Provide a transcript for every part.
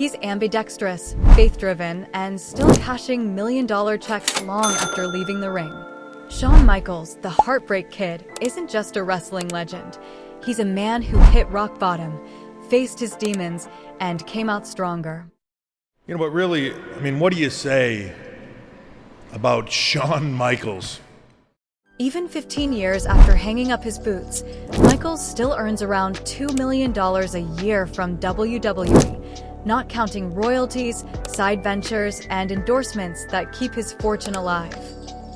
He's ambidextrous, faith-driven, and still cashing million-dollar checks long after leaving the ring. Shawn Michaels, the Heartbreak Kid, isn't just a wrestling legend. He's a man who hit rock bottom, faced his demons, and came out stronger. But really, what do you say about Shawn Michaels? Even 15 years after hanging up his boots, Michaels still earns around $2 million a year from WWE, not counting royalties, side ventures, and endorsements that keep his fortune alive.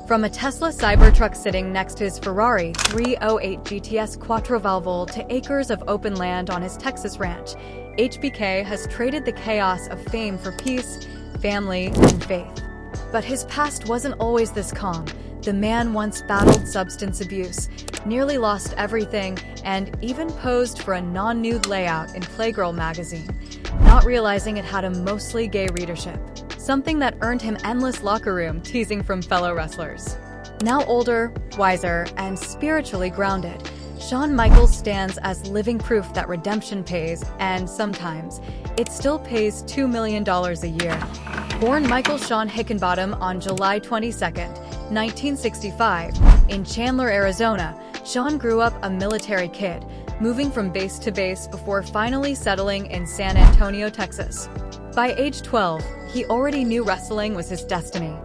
From a Tesla Cybertruck sitting next to his Ferrari 308 GTS Quattrovalvole to acres of open land on his Texas ranch, HBK has traded the chaos of fame for peace, family, and faith. But his past wasn't always this calm. The man once battled substance abuse, nearly lost everything, and even posed for a non-nude layout in Playgirl magazine, not realizing it had a mostly gay readership, something that earned him endless locker room teasing from fellow wrestlers. Now older, wiser, and spiritually grounded, Shawn Michaels stands as living proof that redemption pays, and sometimes, it still pays $2 million a year. Born Michael Shawn Hickenbottom on July 22, 1965, in Chandler, Arizona, Shawn grew up a military kid, moving from base to base before finally settling in San Antonio, Texas. By age 12, he already knew wrestling was his destiny.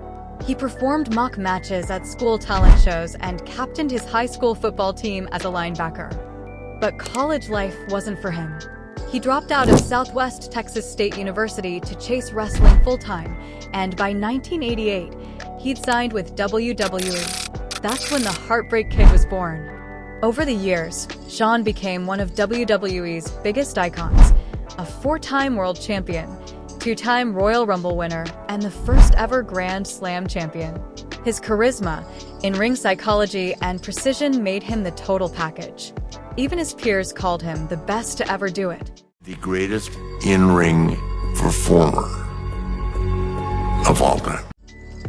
He performed mock matches at school talent shows and captained his high school football team as a linebacker. But college life wasn't for him. He dropped out of Southwest Texas State University to chase wrestling full-time, and by 1988, he'd signed with WWE. That's when the Heartbreak Kid was born. Over the years, Shawn became one of WWE's biggest icons, a four-time world champion, two-time Royal Rumble winner, and the first ever Grand Slam champion. His charisma, in-ring psychology, and precision made him the total package. Even his peers called him the best to ever do it. The greatest in-ring performer of all time.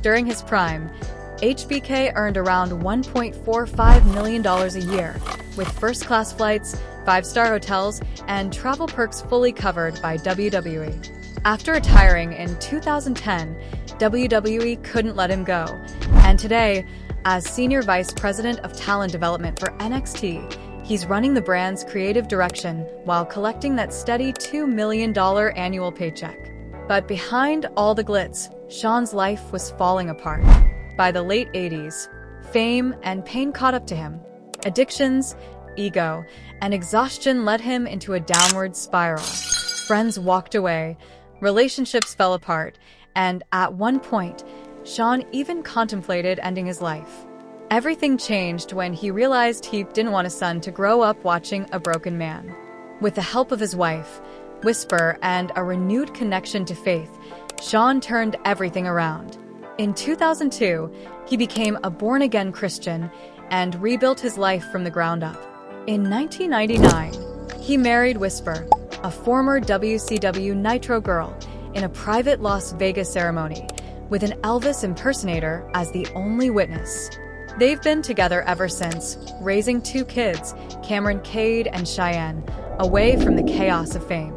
During his prime, HBK earned around $1.45 million a year, with first-class flights, five-star hotels, and travel perks fully covered by WWE. After retiring in 2010, WWE couldn't let him go, and today, as Senior Vice President of Talent Development for NXT, he's running the brand's creative direction while collecting that steady $2 million annual paycheck. But behind all the glitz, Shawn's life was falling apart. By the late 80s, fame and pain caught up to him. Addictions, ego, and exhaustion led him into a downward spiral. Friends walked away, relationships fell apart, and at one point, Shawn even contemplated ending his life. Everything changed when he realized he didn't want his son to grow up watching a broken man. With the help of his wife, Whisper, and a renewed connection to faith, Shawn turned everything around. In 2002, he became a born-again Christian and rebuilt his life from the ground up. In 1999, he married Whisper, a former WCW Nitro girl, in a private Las Vegas ceremony, with an Elvis impersonator as the only witness. They've been together ever since, raising two kids, Cameron Cade and Cheyenne, away from the chaos of fame.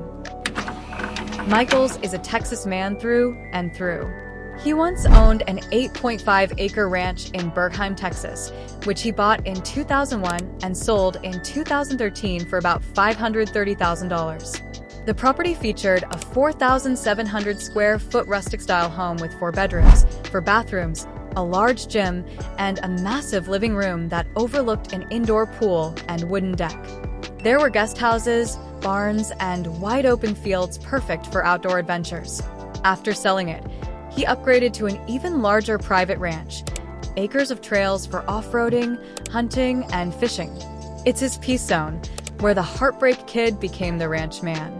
Michaels is a Texas man through and through. He once owned an 8.5-acre ranch in Bergheim, Texas, which he bought in 2001 and sold in 2013 for about $530,000. The property featured a 4,700 square foot rustic-style home with 4 bedrooms, 4 bathrooms, a large gym, and a massive living room that overlooked an indoor pool and wooden deck. There were guest houses, barns, and wide-open fields perfect for outdoor adventures. After selling it, he upgraded to an even larger private ranch, acres of trails for off-roading, hunting, and fishing. It's his peace zone, where the Heartbreak Kid became the ranch man.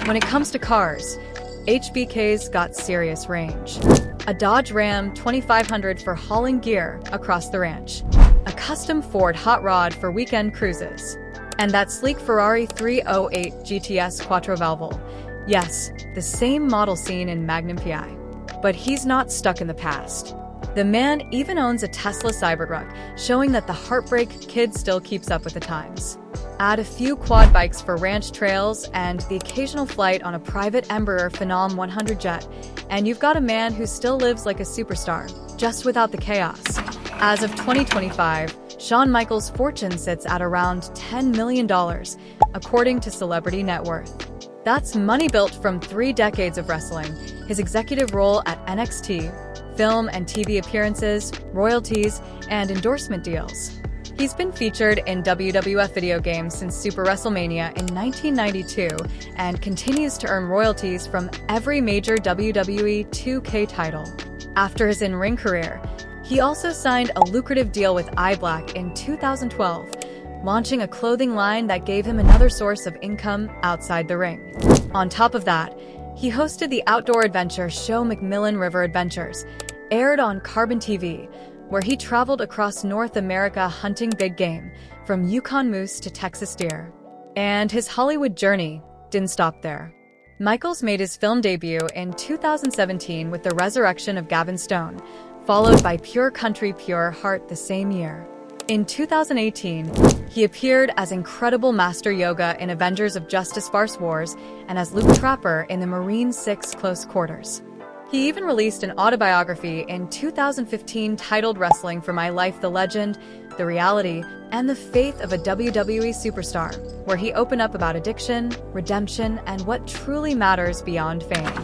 When it comes to cars, HBK's got serious range. A Dodge Ram 2500 for hauling gear across the ranch, a custom Ford hot rod for weekend cruises, and that sleek Ferrari 308 GTS Quattrovalvole. Yes, the same model seen in Magnum PI. But he's not stuck in the past. The man even owns a Tesla Cybertruck, showing that the Heartbreak Kid still keeps up with the times. Add a few quad bikes for ranch trails and the occasional flight on a private Embraer Phenom 100 jet, and you've got a man who still lives like a superstar, just without the chaos. As of 2025, Shawn Michaels' fortune sits at around $10 million, according to Celebrity Net Worth. That's money built from 3 decades of wrestling, his executive role at NXT, film and TV appearances, royalties, and endorsement deals. He's been featured in WWF video games since Super WrestleMania in 1992 and continues to earn royalties from every major WWE 2K title. After his in-ring career, he also signed a lucrative deal with iBlack in 2012, launching a clothing line that gave him another source of income outside the ring. On top of that, he hosted the outdoor adventure show Macmillan River Adventures, aired on Carbon TV, where he traveled across North America hunting big game, from Yukon moose to Texas deer. And his Hollywood journey didn't stop there. Michaels made his film debut in 2017 with The Resurrection of Gavin Stone, followed by Pure Country, Pure Heart the same year. In 2018, he appeared as Incredible Master Yoga in Avengers of Justice Farce Wars and as Luke Trapper in the Marine 6 Close Quarters. He even released an autobiography in 2015 titled Wrestling for My Life: The Legend, the Reality, and the Faith of a WWE Superstar, where he opened up about addiction, redemption, and what truly matters beyond fame.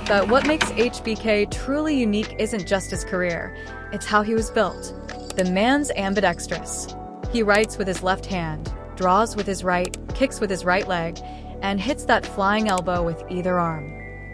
But what makes HBK truly unique isn't just his career, it's how he was built. The man's ambidextrous. He writes with his left hand, draws with his right, kicks with his right leg, and hits that flying elbow with either arm.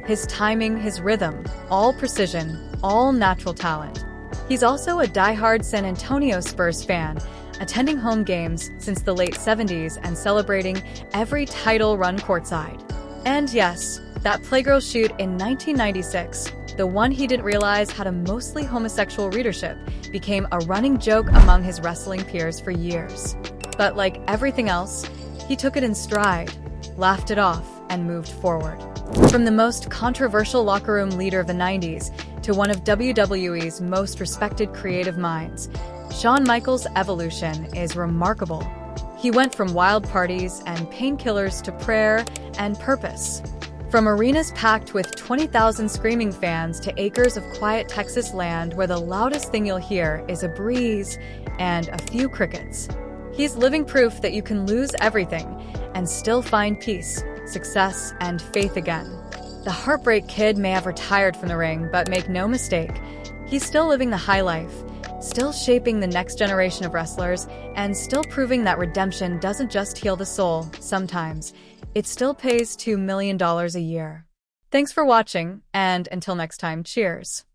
His timing, his rhythm, all precision, all natural talent. He's also a diehard San Antonio Spurs fan, attending home games since the late 70s and celebrating every title run courtside. And yes, that Playgirl shoot in 1996, the one he didn't realize had a mostly homosexual readership, became a running joke among his wrestling peers for years. But like everything else, he took it in stride, laughed it off, and moved forward. From the most controversial locker room leader of the 90s to one of WWE's most respected creative minds, Shawn Michaels' evolution is remarkable. He went from wild parties and painkillers to prayer and purpose. From arenas packed with 20,000 screaming fans to acres of quiet Texas land where the loudest thing you'll hear is a breeze and a few crickets. He's living proof that you can lose everything and still find peace, success, and faith again. The Heartbreak Kid may have retired from the ring, but make no mistake, he's still living the high life, still shaping the next generation of wrestlers, and still proving that redemption doesn't just heal the soul, sometimes. It still pays $2 million a year. Thanks for watching, and until next time, cheers.